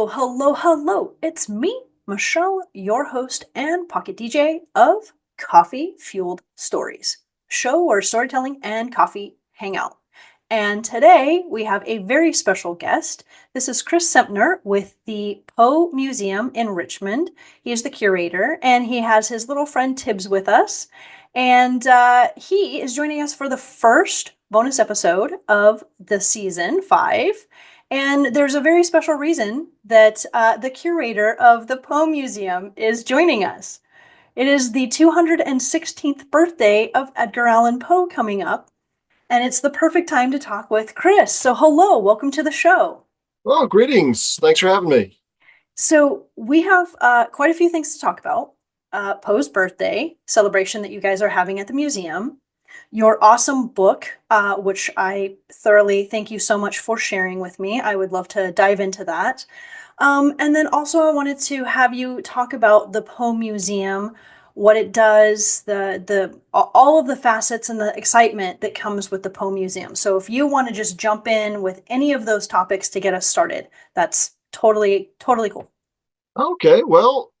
Hello. It's me, Michelle, your host and pocket DJ of Coffee Fueled Stories, show where storytelling and coffee hang out. And today we have a very special guest. This is Chris Semtner with the Poe Museum in Richmond. He is the curator and he has his little friend Tibbs with us. And he is joining us for the first bonus episode of the season 5. And there's a very special reason that the curator of the Poe Museum is joining us. It is the 216th birthday of Edgar Allan Poe coming up, and it's the perfect time to talk with Chris. So, hello, welcome to the show. Oh, greetings. Thanks for having me. So, we have quite a few things to talk about. Poe's birthday celebration that you guys are having at the museum, your awesome book, which I thoroughly thank you so much for sharing with me. I would love to dive into that. And then also, I wanted to have you talk about the Poe Museum, what it does, the all of the facets and the excitement that comes with the Poe Museum. So, if you want to just jump in with any of those topics to get us started, that's totally cool. Okay, well,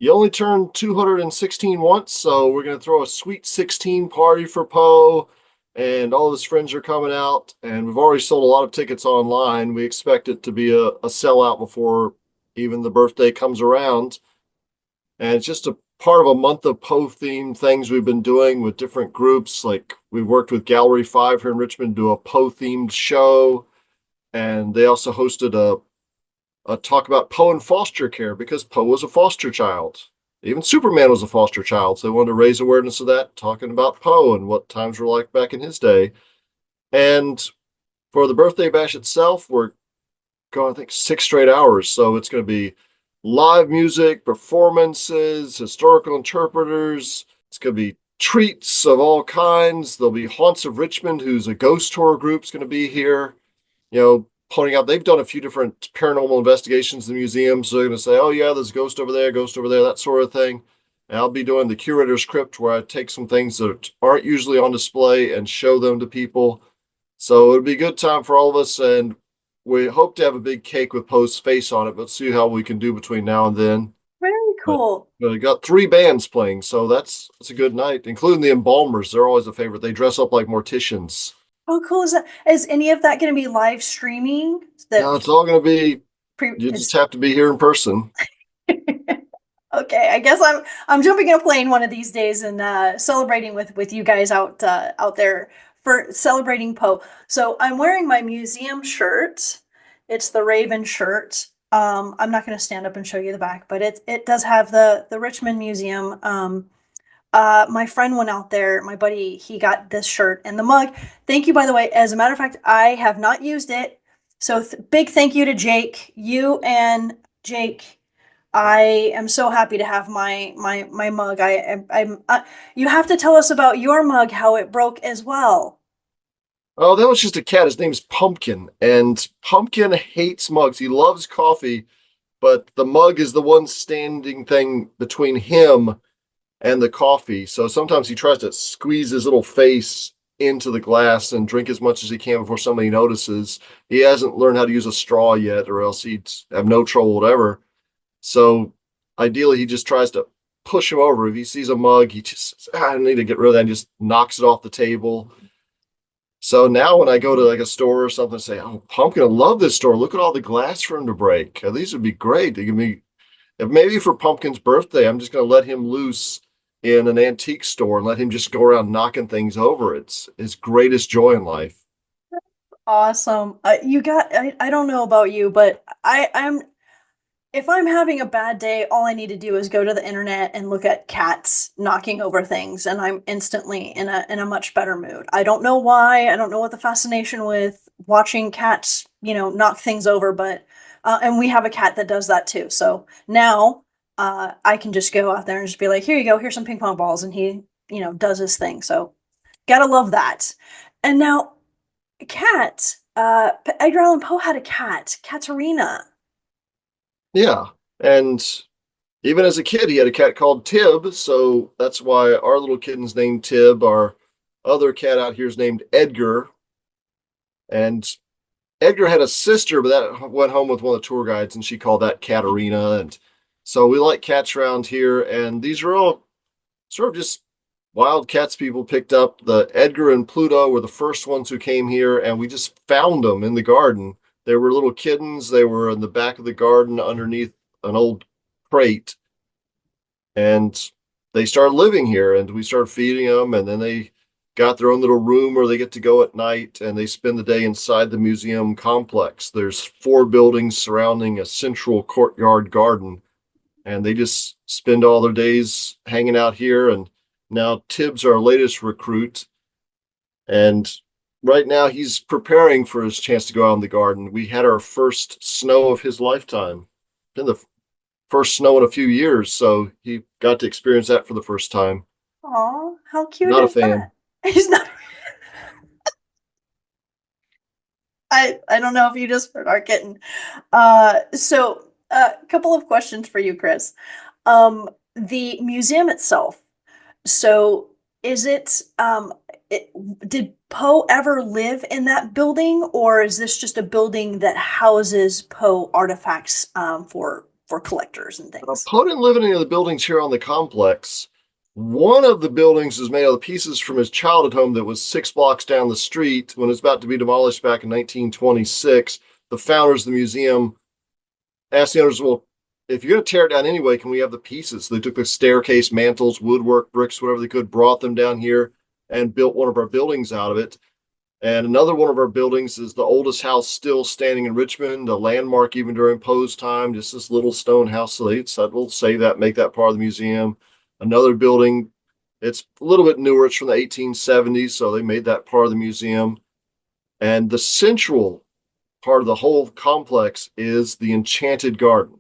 you only turned 216 once, so we're going to throw a sweet 16 party for Poe, and all of his friends are coming out, and we've already sold a lot of tickets online. We expect it to be a sellout before even the birthday comes around. And it's just a part of a month of Poe themed things we've been doing with different groups. Like we worked with Gallery 5 here in Richmond to do a Poe themed show, and they also hosted a talk about Poe and foster care because Poe was a foster child. Even Superman was a foster child. So they wanted to raise awareness of that, talking about Poe and what times were like back in his day. And for the birthday bash itself, we're going, I think, 6 straight hours. So it's going to be live music, performances, historical interpreters. It's going to be treats of all kinds. There'll be Haunts of Richmond, who's a ghost tour group, is going to be here. Pointing out they've done a few different paranormal investigations in the museum. So they're going to say, oh, yeah, there's a ghost over there, that sort of thing. And I'll be doing the curator's crypt where I take some things that aren't usually on display and show them to people. So it'll be a good time for all of us. And we hope to have a big cake with Poe's face on it, but see how we can do between now and then. Very But, cool. but we got 3 bands playing, so that's a good night, including the embalmers. They're always a favorite. They dress up like morticians. How cool is that? Is any of that going to be live streaming? No, That it's all going to be, you just it's have to be here in person. okay. I guess I'm jumping in a plane one of these days and celebrating with you guys out there for celebrating Poe. So I'm wearing my museum shirt. It's the Raven shirt. I'm not going to stand up and show you the back, but it does have the Richmond Museum. My friend went out there, my buddy, he got this shirt and the mug. Thank you, by the way. As a matter of fact, I have not used it. So big thank you to Jake, you and Jake. I am so happy to have my mug. I'm you have to tell us about your mug, how it broke as well. Oh, that was just a cat. His name's Pumpkin, and Pumpkin hates mugs. He loves coffee, but the mug is the one standing thing between him and the coffee. So sometimes he tries to squeeze his little face into the glass and drink as much as he can before somebody notices. He hasn't learned how to use a straw yet, or else he'd have no trouble whatever. So ideally, he just tries to push him over. If he sees a mug, he just says, I need to get rid of that, and just knocks it off the table. So now when I go to like a store or something, say, "Oh, Pumpkin, I love this store. Look at all the glass for him to break. These would be great. They give me, if maybe for Pumpkin's birthday, I'm just going to let him loose in an antique store and let him just go around knocking things over. It's his greatest joy in life." Awesome. I don't know about you, but I'm if I'm having a bad day, all I need to do is go to the internet and look at cats knocking over things, and I'm instantly in a much better mood. I don't know why. I don't know what the fascination with watching cats, knock things over, but and we have a cat that does that too. So now I can just go out there and just be like, here you go, here's some ping pong balls, and he, does his thing. So gotta love that. And now, cat. Edgar Allan Poe had a cat, Katerina. Yeah. And even as a kid, he had a cat called Tib. So that's why our little kitten's named Tib. Our other cat out here is named Edgar. And Edgar had a sister, but that went home with one of the tour guides, and she called that Katerina. And so we like cats around here, and these are all sort of just wild cats people picked up. The Edgar and Pluto were the first ones who came here, and we just found them in the garden. They were little kittens. They were in the back of the garden underneath an old crate, and they started living here, and we started feeding them, and then they got their own little room where they get to go at night, and they spend the day inside the museum complex. There's four buildings surrounding a central courtyard garden, and they just spend all their days hanging out here. And now Tibbs, our latest recruit, and right now he's preparing for his chance to go out in the garden. We had our first snow of his lifetime. Been the first snow in a few years, so he got to experience that for the first time. Aw, how cute Not a is fan. that? He's not. I don't know if you just heard our kitten. So a couple of questions for you, Chris. The museum itself. So is it, did Poe ever live in that building, or is this just a building that houses Poe artifacts for collectors and things? Poe didn't live in any of the buildings here on the complex. One of the buildings is made out of pieces from his childhood home that was 6 blocks down the street when it was about to be demolished back in 1926. The founders of the museum asked the owners, well, if you're going to tear it down anyway, can we have the pieces? So they took the staircase, mantles, woodwork, bricks, whatever they could, brought them down here and built one of our buildings out of it. And another one of our buildings is the oldest house still standing in Richmond, a landmark even during Poe's time, just this little stone house. So they said, we'll save that, make that part of the museum. Another building, it's a little bit newer. It's from the 1870s. So they made that part of the museum. And the central part of the whole complex is the Enchanted Garden.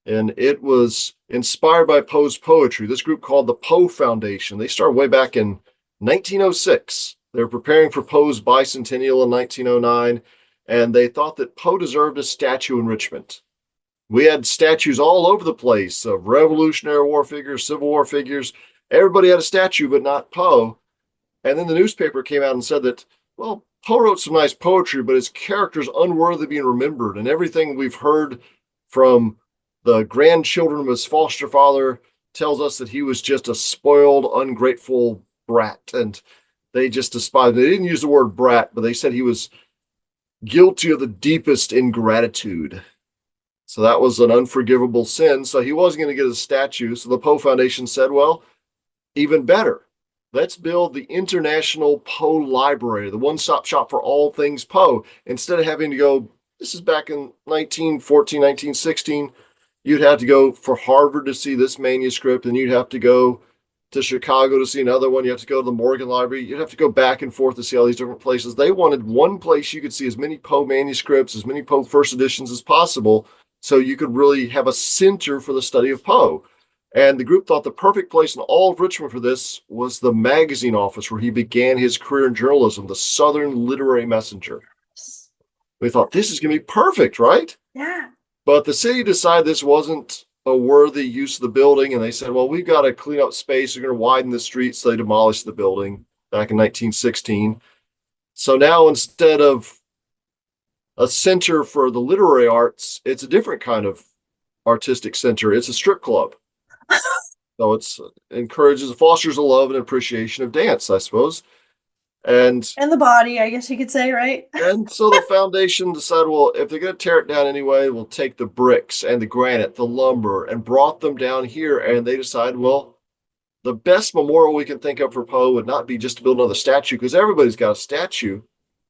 And it was inspired by Poe's poetry. This group called the Poe Foundation. They started way back in 1906. They were preparing for Poe's bicentennial in 1909, and they thought that Poe deserved a statue in Richmond. We had statues all over the place of Revolutionary War figures, Civil War figures. Everybody had a statue, but not Poe. And then the newspaper came out and said that, well, Poe wrote some nice poetry, but his character's unworthy of being remembered. And everything we've heard from the grandchildren of his foster father tells us that he was just a spoiled, ungrateful brat. And they just despised him. They didn't use the word brat, but they said he was guilty of the deepest ingratitude. So that was an unforgivable sin. So he wasn't going to get a statue. So the Poe Foundation said, well, even better. Let's build the International Poe Library, the one-stop shop for all things Poe. Instead of having to go, this is back in 1914, 1916, you'd have to go for Harvard to see this manuscript, and you'd have to go to Chicago to see another one. You have to go to the Morgan Library. You'd have to go back and forth to see all these different places. They wanted one place you could see as many Poe manuscripts, as many Poe first editions as possible, so you could really have a center for the study of Poe. And the group thought the perfect place in all of Richmond for this was the magazine office where he began his career in journalism, the Southern Literary Messenger. We thought this is going to be perfect, right? Yeah. But the city decided this wasn't a worthy use of the building, and they said, well, we've got to clean up space. We're going to widen the street. So they demolished the building back in 1916. So now instead of a center for the literary arts, it's a different kind of artistic center. It's a strip club. So it's encourages, fosters a love and appreciation of dance, I suppose. And And the body, I guess you could say, right? and so the foundation decided, well, if they're going to tear it down anyway, we'll take the bricks and the granite, the lumber, and brought them down here. And they decided, well, the best memorial we can think of for Poe would not be just to build another statue, because everybody's got a statue.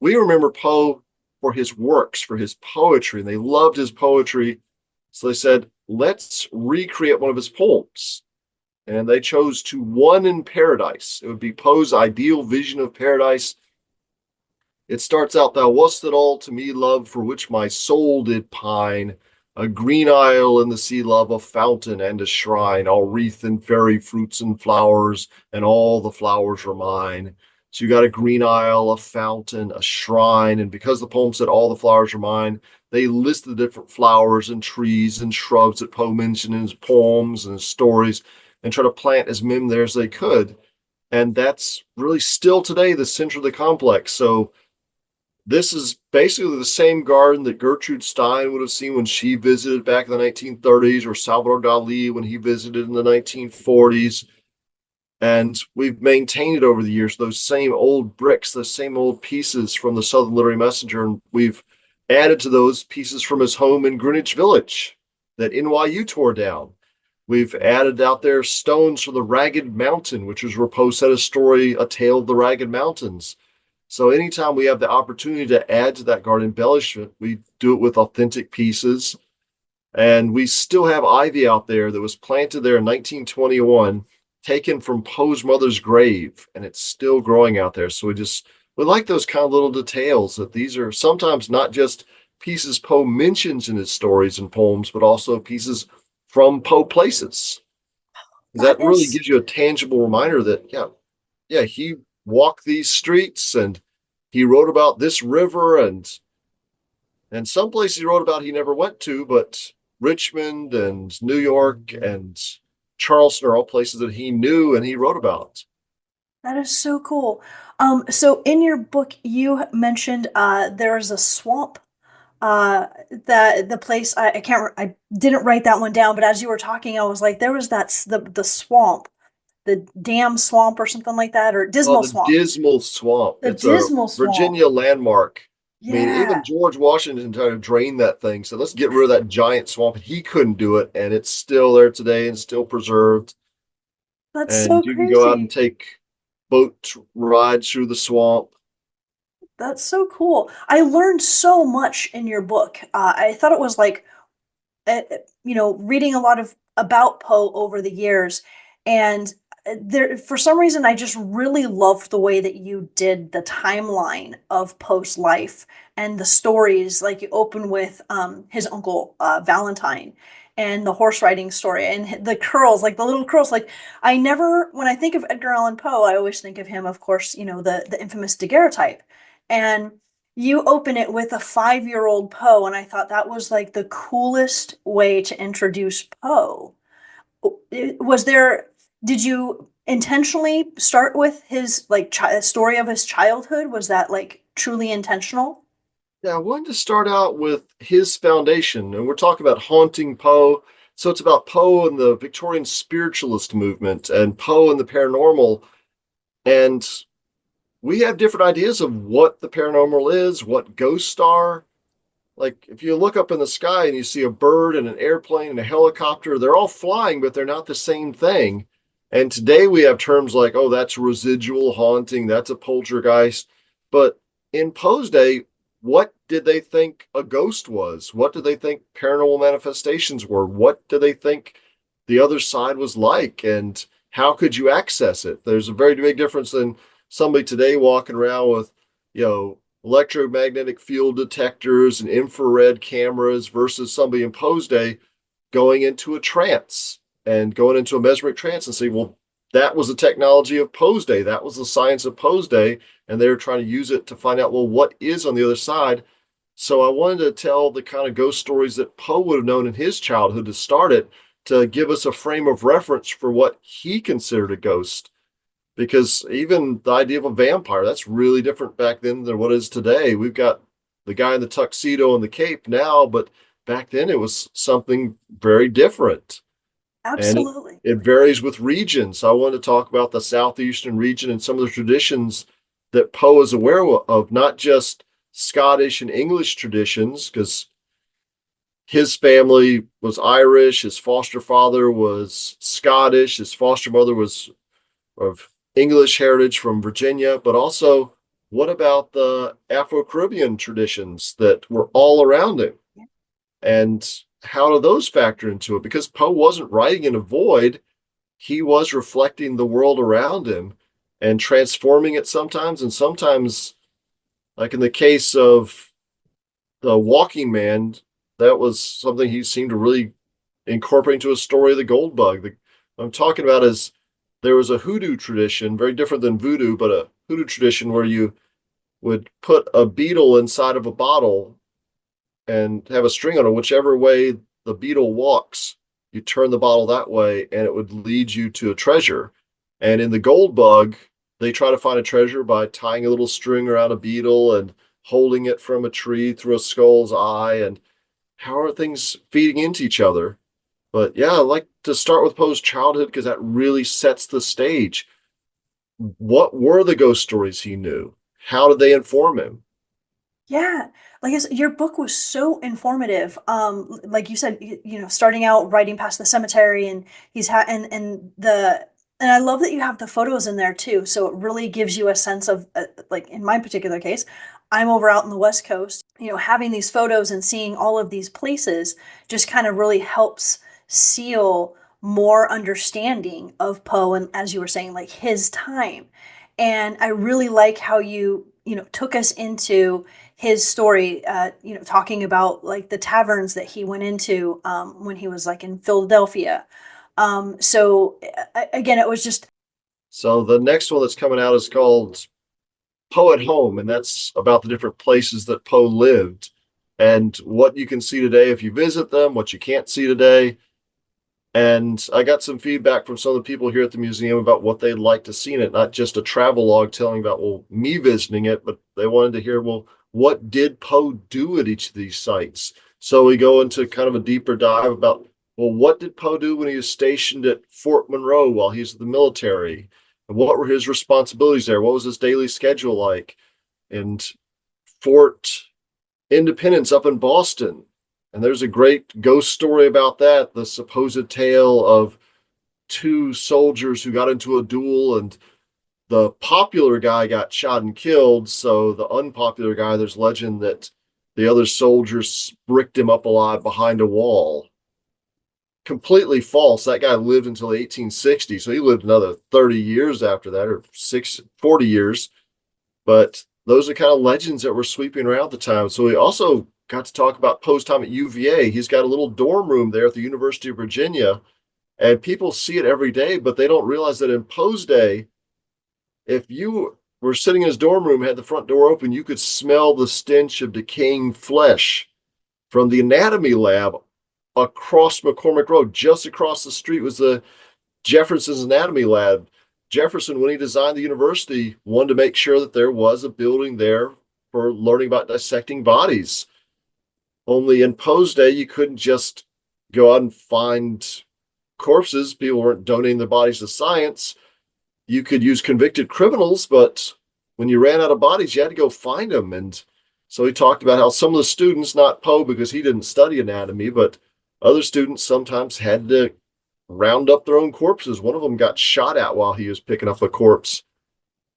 We remember Poe for his works, for his poetry, and they loved his poetry. So they said, let's recreate one of his poems. And they chose To One in Paradise. It would be Poe's ideal vision of paradise. It starts out, thou wast it all to me, love, for which my soul did pine. A green isle in the sea, love, a fountain and a shrine, all wreathed in fairy fruits and flowers, and all the flowers were mine. So you got a green isle, a fountain, a shrine, and because the poem said all the flowers are mine, they listed the different flowers and trees and shrubs that Poe mentioned in his poems and his stories, and try to plant as many there as they could. And that's really still today the center of the complex. So This is basically the same garden that Gertrude Stein would have seen when she visited back in the 1930s, or Salvador Dali when he visited in the 1940s. And we've maintained it over the years, those same old bricks, those same old pieces from the Southern Literary Messenger. And we've added to those pieces from his home in Greenwich Village that NYU tore down. We've added out there stones for the Ragged Mountain, which was where Poe said a story, A Tale of the Ragged Mountains. So anytime we have the opportunity to add to that garden embellishment, we do it with authentic pieces. And we still have ivy out there that was planted there in 1921, taken from Poe's mother's grave, and it's still growing out there. So we like those kind of little details, that these are sometimes not just pieces Poe mentions in his stories and poems, but also pieces from Poe places. That That really is gives you a tangible reminder that, yeah, he walked these streets and he wrote about this river, and some places he wrote about he never went to, but Richmond and New York and Charleston are all places that he knew and he wrote about. that is so cool. So in your book, you mentioned there's a swamp. That the place I can't I didn't write that one down, but as you were talking, I was like, there was the swamp, the dam swamp or something like that, or Oh, dismal the swamp, Dismal Swamp. the It's a dismal swamp. Virginia landmark. I mean, even Yeah, George Washington tried to drain that thing. So let's get rid of that giant swamp. And he couldn't do it. And it's still there today and still preserved. that's so And you can go out and crazy. take boat rides through the swamp. That's so cool. I learned so much in your book. I thought it was like reading a lot of about Poe over the years, and there for some reason I just really loved the way that you did the timeline of Poe's life and the stories. Like you open with his uncle Valentine and the horse riding story and the curls, like the little curls. Like I never, when I think of Edgar Allan Poe, I always think of him, of course, the infamous daguerreotype, and you open it with a 5-year-old Poe, and I thought that was like the coolest way to introduce Poe. Was there, did you intentionally start with his like story of his childhood? Was that like truly intentional? Yeah, I wanted to start out with his foundation, and we're talking about haunting Poe. So it's about Poe and the Victorian spiritualist movement and Poe and the paranormal. And we have different ideas of what the paranormal is, what ghosts are. Like if you look up in the sky and you see a bird and an airplane and a helicopter, they're all flying, but they're not the same thing. And today we have terms like, oh, that's residual haunting, that's a poltergeist. But in Poe's day, what did they think a ghost was? What did they think paranormal manifestations were? What did they think the other side was like? And how could you access it? There's a very big difference than somebody today walking around with, electromagnetic field detectors and infrared cameras versus somebody in Poe's day going into a trance and going into a mesmeric trance and say, well, that was the technology of Poe's day. That was the science of Poe's day. And they were trying to use it to find out, well, what is on the other side? So I wanted to tell the kind of ghost stories that Poe would have known in his childhood to start it, to give us a frame of reference for what he considered a ghost, because even the idea of a vampire, that's really different back then than what it is today. We've got the guy in the tuxedo and the cape now, but back then it was something very different. And Absolutely. it varies with regions. So I want to talk about the southeastern region and some of the traditions that Poe is aware of, not just Scottish and English traditions, because his family was Irish, his foster father was Scottish, his foster mother was of English heritage from Virginia, but also what about the Afro Caribbean traditions that were all around him? And how do those factor into it? Because Poe wasn't writing in a void, he was reflecting the world around him and transforming it sometimes. And sometimes, like in the case of the Walking Man, that was something he seemed to really incorporate into a story of the gold bug. I'm talking about is there was a hoodoo tradition, very different than voodoo, but a hoodoo tradition where you would put a beetle inside of a bottle and have a string on it. Whichever way the beetle walks, you turn the bottle that way, and it would lead you to a treasure. And in the gold bug, they try to find a treasure by tying a little string around a beetle and holding it from a tree through a skull's eye, and how are things feeding into each other? But yeah, I'd like to start with Poe's childhood because that really sets the stage. What were the ghost stories he knew? How did they inform him? Yeah, like your book was so informative. Like you said, starting out writing past the cemetery, and he's had and I love that you have the photos in there too. So it really gives you a sense of like in my particular case, I'm over out in the West Coast. Having these photos and seeing all of these places just kind of really helps seal more understanding of Poe and, as you were saying, like his time. And I really like how you took us into his story, talking about like the taverns that he went into when he was like in Philadelphia. So again, it was just So the next one that's coming out is called Poe at Home, and that's about the different places that Poe lived and what you can see today if you visit them, what you can't see today. And I got some feedback from some of the people here at the museum about what they'd like to see in it, not just a travel log telling about, well, me visiting it, but they wanted to hear, well, what did Poe do at each of these sites? So we go into kind of a deeper dive about, well, what did Poe do when he was stationed at Fort Monroe while he was in the military? And what were his responsibilities there? What was his daily schedule like? And Fort Independence up in Boston. And there's a great ghost story about that, the supposed tale of two soldiers who got into a duel, and the popular guy got shot and killed. So the unpopular guy, there's legend that the other soldiers bricked him up alive behind a wall. Completely false. That guy lived until 1860. So he lived another 30 years after that, or 40 years. But those are kind of legends that were sweeping around at the time. So we also got to talk about Poe's time at UVA. He's got a little dorm room there at the University of Virginia, and people see it every day, but they don't realize that in Poe's day, if you were sitting in his dorm room, had the front door open, you could smell the stench of decaying flesh from the anatomy lab across McCormick Road. Just across the street was the Jefferson's anatomy lab. Jefferson, when he designed the university, wanted to make sure that there was a building there for learning about dissecting bodies. Only in Poe's day, you couldn't just go out and find corpses. People weren't donating their bodies to science. You could use convicted criminals, but when you ran out of bodies, you had to go find them. And so he talked about how some of the students, not Poe because he didn't study anatomy, but other students sometimes had to round up their own corpses. One of them got shot at while he was picking up a corpse.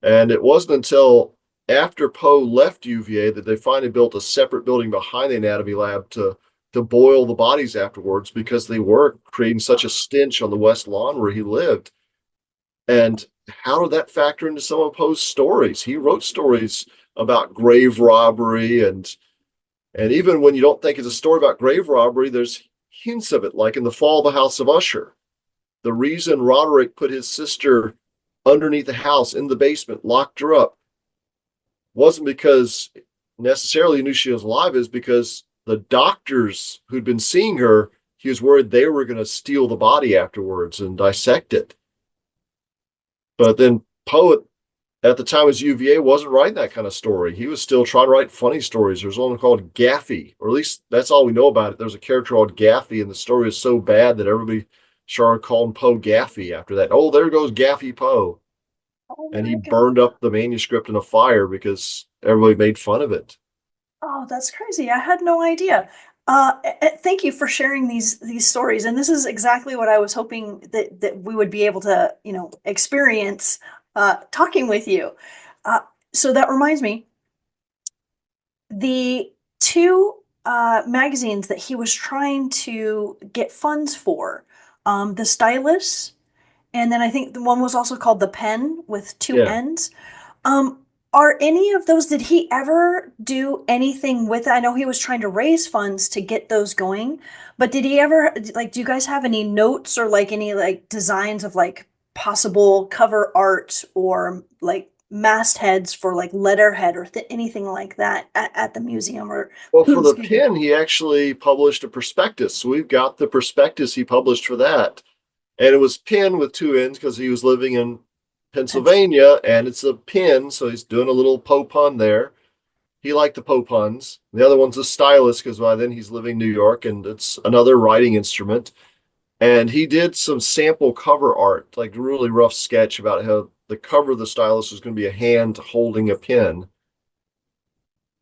And it wasn't until after Poe left UVA that they finally built a separate building behind the anatomy lab to boil the bodies afterwards because they were creating such a stench on the West Lawn where he lived. And how did that factor into some of Poe's stories? He wrote stories about grave robbery, and even when you don't think it's a story about grave robbery, there's hints of it, like in The Fall of the House of Usher. The reason Roderick put his sister underneath the house in the basement, locked her up, wasn't because necessarily he knew she was alive, is because the doctors who'd been seeing her, he was worried they were going to steal the body afterwards and dissect it. But then Poe at the time as UVA wasn't writing that kind of story. He was still trying to write funny stories. There's one called Gaffy, or at least that's all we know about it. There's a character called Gaffy, and the story is so bad that everybody started calling Poe Gaffy after that. Oh, there goes Gaffy Poe. oh And he my god. burned up the manuscript in a fire because everybody made fun of it. Oh, that's crazy. I had no idea. Thank you for sharing these stories. And this is exactly what I was hoping that we would be able to, experience talking with you. Uh, so that reminds me, the two magazines that he was trying to get funds for, the Stylus, and then I think the one was also called the Pen with two Yeah. N's. Um, are any of those, did he ever do anything with it? I know he was trying to raise funds to get those going, but did he ever, like, do you guys have any notes or like any like designs of like possible cover art or like mastheads for like letterhead or anything like that at the museum or, Well, for the excuse me. pin, he actually published a prospectus. So we've got the prospectus he published for that. And it was pin with two N's because he was living in Pens- Pennsylvania and it's a pin. So he's doing a little Poe pun there. He liked the Poe puns. The other one's a stylus because by then he's living in New York and it's another writing instrument. And he did some sample cover art, like a really rough sketch about how the cover of the stylus was going to be a hand holding a pen.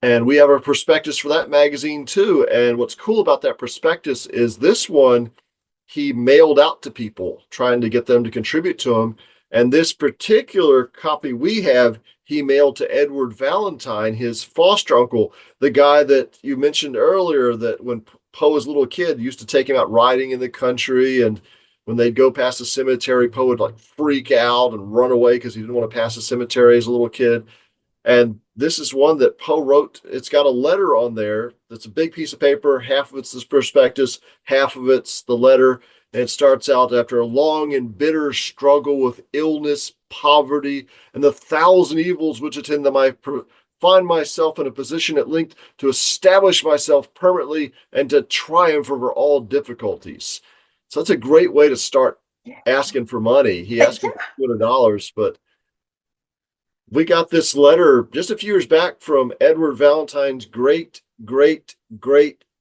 And we have a prospectus for that magazine too. And what's cool about that prospectus is this one he mailed out to people, trying to get them to contribute to him. And this particular copy we have, he mailed to Edward Valentine, his foster uncle, the guy that you mentioned earlier, that when Poe was a little kid, used to take him out riding in the country. And when they'd go past the cemetery, Poe would like freak out and run away because he didn't want to pass the cemetery as a little kid. And this is one that Poe wrote. It's got a letter on there that's a big piece of paper. Half of it's this prospectus, half of it's the letter. And it starts out after a long and bitter struggle with illness, poverty, and the thousand evils which attend them. I find myself in a position at length to establish myself permanently and to triumph over all difficulties. So that's a great way to start Yeah. asking for money. He asked Yeah. him for $200, but we got this letter just a few years back from Edward Valentine's great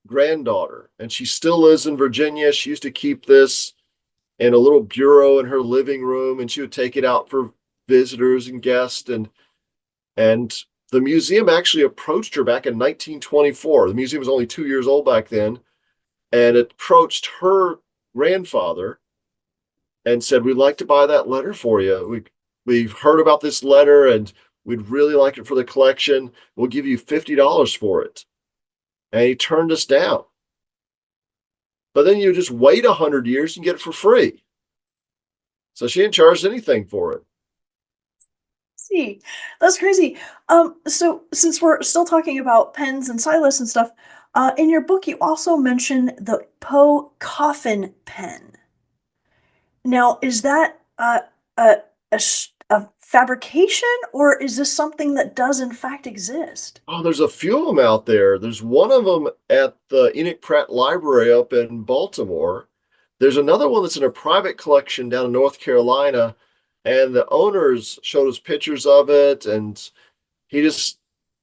granddaughter, and she still lives in Virginia. She used to keep this in a little bureau in her living room, and she would take it out for visitors and guests. And the museum actually approached her back in 1924. The museum was only 2 years old back then, and it approached her grandfather and said, "We'd like to buy that letter for you. We've heard about this letter and we'd really like it for the collection. We'll give you $50 for it." And he turned us down. But then you just wait 100 years and get it for free. So she didn't charge anything for it. See, that's crazy. So since we're still talking about pens and stylus and stuff, in your book you also mention the Poe coffin pen. Now, is that a fabrication, or is this something that does in fact exist? Oh, there's a few of them out there. There's one of them at the Enoch Pratt Library up in Baltimore. There's another one that's in a private collection down in North Carolina, and the owners showed us pictures of it, and he just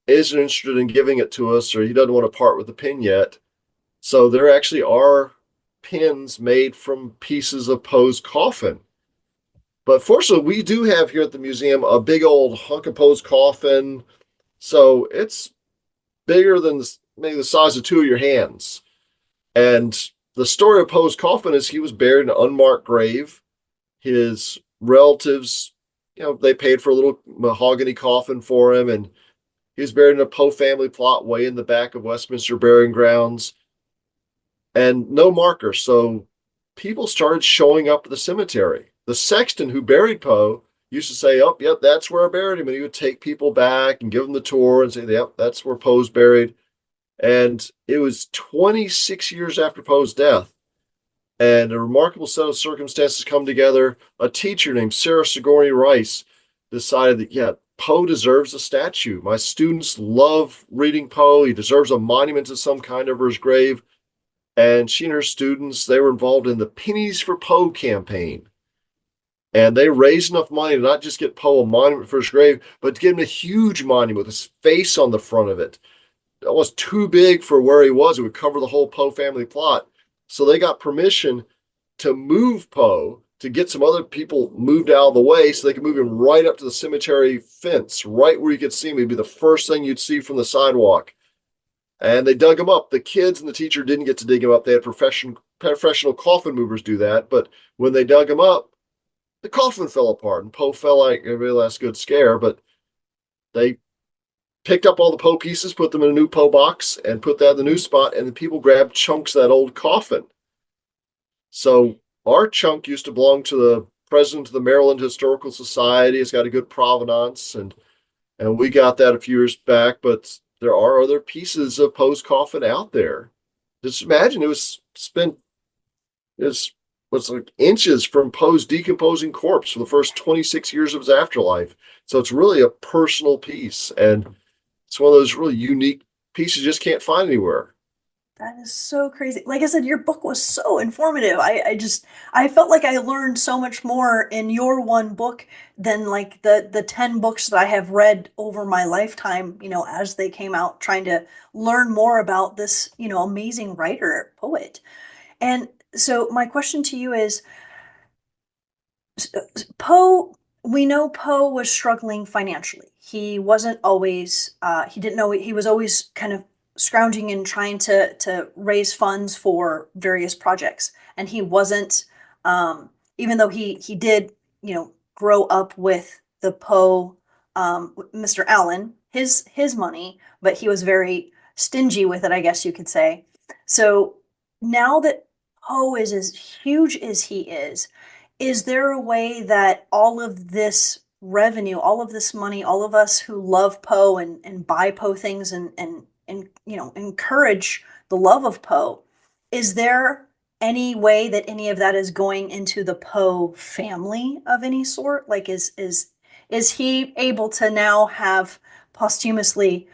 isn't interested in giving it to us, or he doesn't want to part with the pin yet. So there actually are pins made from pieces of Poe's coffin. But fortunately, we do have here at the museum a big old hunk of Poe's coffin. So it's bigger than maybe the size of two of your hands. And the story of Poe's coffin is he was buried in an unmarked grave. His relatives, they paid for a little mahogany coffin for him, and he was buried in a Poe family plot way in the back of Westminster Burying Grounds, and no marker. So people started showing up at the cemetery. The sexton who buried Poe used to say, "Oh, yep, that's where I buried him." And he would take people back and give them the tour and say, "Yep, that's where Poe's buried." And it was 26 years after Poe's death. And a remarkable set of circumstances come together. A teacher named Sarah Sigourney Rice decided that, yeah, Poe deserves a statue. My students love reading Poe. He deserves a monument of some kind over his grave. And she and her students, they were involved in the Pennies for Poe campaign. And they raised enough money to not just get Poe a monument for his grave, but to get him a huge monument with his face on the front of it. That was too big for where he was. It would cover the whole Poe family plot. So they got permission to move Poe, to get some other people moved out of the way so they could move him right up to the cemetery fence, right where you could see him. He'd be the first thing you'd see from the sidewalk. And they dug him up. The kids and the teacher didn't get to dig him up. They had professional coffin movers do that. But when they dug him up, the coffin fell apart, and Poe fell like every last good scare. But they picked up all the Poe pieces, put them in a new Poe box, and put that in the new spot. And the people grabbed chunks of that old coffin. So our chunk used to belong to the president of the Maryland Historical Society. It's got a good provenance, and we got that a few years back. But there are other pieces of Poe's coffin out there. Just imagine it was spent. It's like inches from Poe's decomposing corpse for the first 26 years of his afterlife. So it's really a personal piece, and it's one of those really unique pieces you just can't find anywhere. That is so crazy. Like I said, your book was so informative. I felt like I learned so much more in your one book than like the 10 books that I have read over my lifetime, as they came out, trying to learn more about this, amazing writer, poet. And so my question to you is, Poe, we know Poe was struggling financially. He wasn't always, he didn't know, he was always kind of scrounging and trying to raise funds for various projects. And he wasn't, even though he did, grow up with the Poe, Mr. Allen, his money, but he was very stingy with it, I guess you could say. So now that Poe is as huge as he is there a way that all of this revenue, all of this money, all of us who love Poe and buy Poe things and encourage the love of Poe, is there any way that any of that is going into the Poe family of any sort? Like is he able to now have posthumously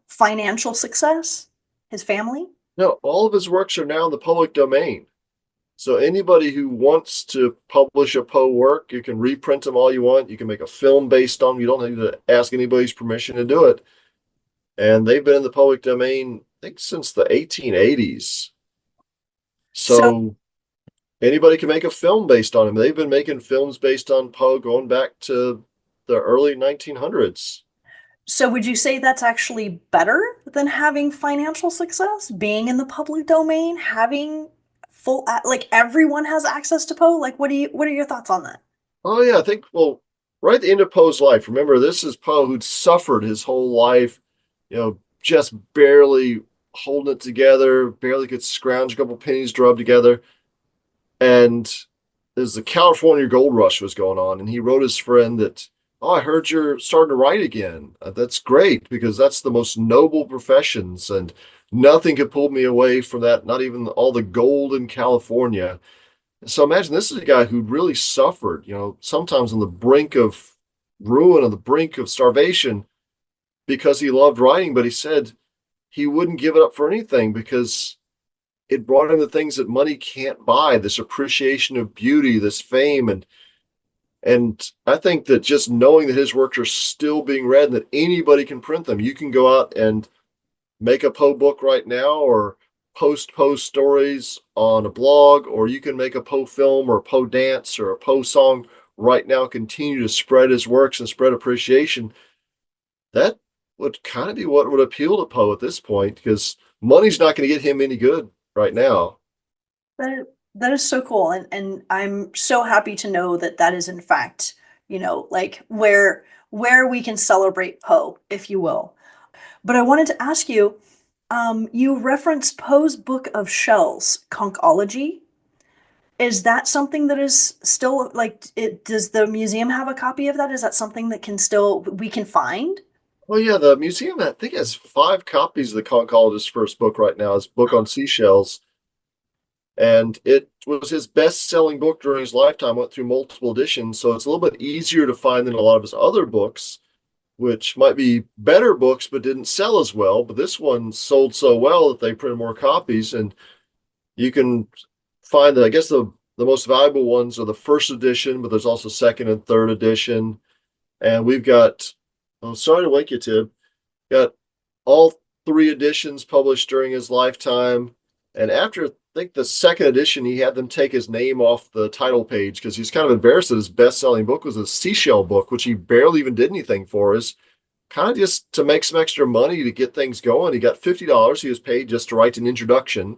financial success? His family? No, all of his works are now in the public domain. So anybody who wants to publish a Poe work, you can reprint them all you want. You can make a film based on them. You don't need to ask anybody's permission to do it. And they've been in the public domain, I think, since the 1880s. So So anybody can make a film based on him. They've been making films based on Poe going back to the early 1900s. So would you say that's actually better than having financial success, being in the public domain, having like everyone has access to Poe? Like what are your thoughts on that? Oh yeah, I think well, right at the end of Poe's life. Remember, this is Poe who'd suffered his whole life, just barely holding it together, barely could scrounge a couple pennies to rub together. And as the California gold rush was going on, and he wrote his friend that, oh, I heard you're starting to write again. That's great because that's the most noble professions, and nothing could pull me away from that, not even all the gold in California. So imagine this is a guy who really suffered, sometimes on the brink of ruin, on the brink of starvation because he loved writing, but he said he wouldn't give it up for anything because it brought him the things that money can't buy, this appreciation of beauty, this fame. And I think that just knowing that his works are still being read and that anybody can print them, you can go out and make a Poe book right now or post stories on a blog, or you can make a Poe film or a Poe dance or a Poe song right now, continue to spread his works and spread appreciation. That would kind of be what would appeal to Poe at this point because money's not going to get him any good right now. That is so cool, and I'm so happy to know that that is in fact, like where we can celebrate Poe, if you will. But I wanted to ask you, you referenced Poe's Book of Shells, Conchology. Is that something that is still like does the museum have a copy of that? Is that something that can still we can find? Well, yeah, the museum I think has 5 copies of the conchologist's first book right now. His book on seashells, and it was his best-selling book during his lifetime. Went through multiple editions, so it's a little bit easier to find than a lot of his other books, which might be better books but didn't sell as well. But this one sold so well that they printed more copies, and you can find that. I guess the most valuable ones are the first edition, but there's also second and third edition. And we've got, oh, sorry to wake you, Tib, got all 3 editions published during his lifetime. And after, I think, the second edition, he had them take his name off the title page because he's kind of embarrassed that his best-selling book was a seashell book, which he barely even did anything for. Is kind of just to make some extra money to get things going. He got $50 he was paid just to write an introduction,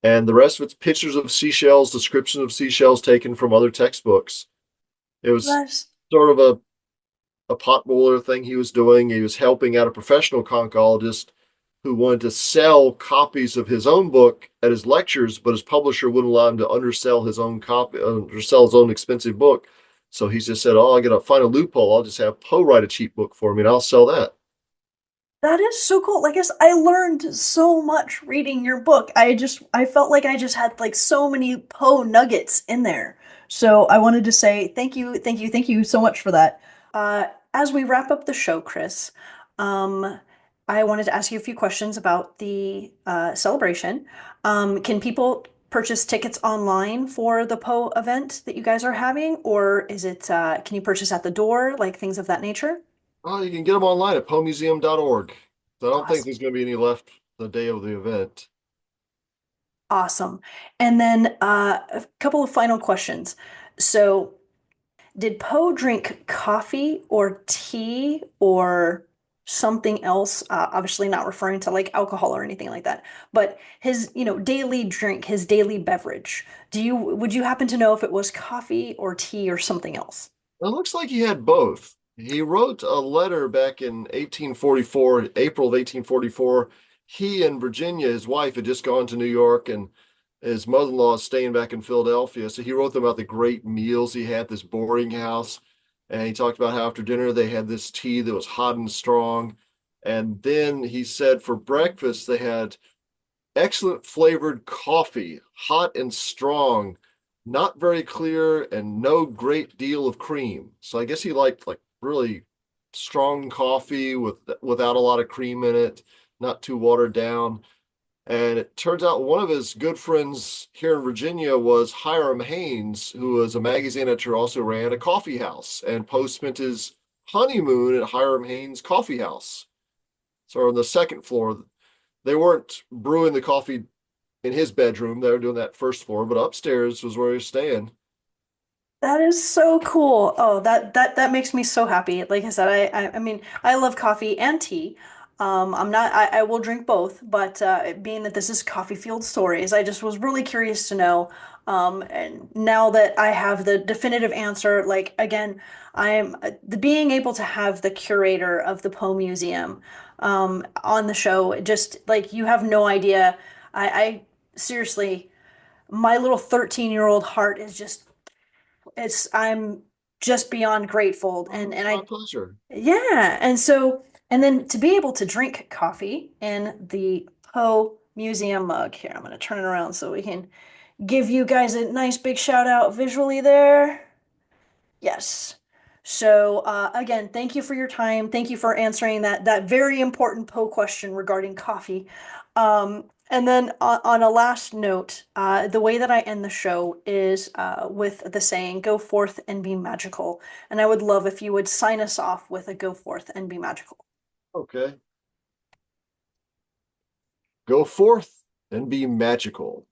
and the rest of it's pictures of seashells, description of seashells taken from other textbooks. It was That's sort of a potboiler thing he was doing. He was helping out a professional conchologist who wanted to sell copies of his own book at his lectures, but his publisher wouldn't allow him to undersell his own copy, undersell his own expensive book. So he just said, "Oh, I gotta find a loophole. I'll just have Poe write a cheap book for me, and I'll sell that." that is so cool. Like I guess I learned so much reading your book. I felt like I just had like so many Poe nuggets in there. So I wanted to say thank you, thank you, thank you so much for that. As we wrap up the show, Chris, um, I wanted to ask you a few questions about the celebration. Can people purchase tickets online for the Poe event that you guys are having, or is it can you purchase at the door, like things of that nature? Oh, you can get them online at poemuseum.org. So I don't think Awesome. there's going to be any left the day of the event. Awesome. And then a couple of final questions. So, did Poe drink coffee or tea or something else? Obviously not referring to like alcohol or anything like that, but his, daily drink, his daily beverage. Would you happen to know if it was coffee or tea or something else? It looks like he had both. He wrote a letter back in 1844, April of 1844. He and Virginia, his wife, had just gone to New York, and his mother-in-law is staying back in Philadelphia. So he wrote them about the great meals he had at this boarding house. And he talked about how after dinner they had this tea that was hot and strong. And then he said for breakfast they had excellent flavored coffee, hot and strong, not very clear, and no great deal of cream. So I guess he liked like really strong coffee without a lot of cream in it, not too watered down. And it turns out one of his good friends here in Virginia was Hiram Haynes, who was a magazine editor, also ran a coffee house. And Poe spent his honeymoon at Hiram Haynes' coffee house. So on the second floor, they weren't brewing the coffee in his bedroom. They were doing that first floor, but upstairs was where he was staying. That is so cool. Oh, that makes me so happy. Like I said, I mean, I love coffee and tea. I will drink both, but being that this is Coffee Field Stories, I just was really curious to know. And now that I have the definitive answer, like again, I'm the being able to have the curator of the Poe Museum on the show, just like you have no idea. I seriously, my little 13-year-old heart is just I'm just beyond grateful Oh, and it's and my I pleasure. yeah, and so and then to be able to drink coffee in the Poe Museum mug here, I'm gonna turn it around so we can give you guys a nice big shout out visually there. Yes. So again, thank you for your time. Thank you for answering that very important Poe question regarding coffee. And then on a last note, the way that I end the show is with the saying, "Go forth and be magical." And I would love if you would sign us off with a "Go forth and be magical." Okay. Go forth and be magical.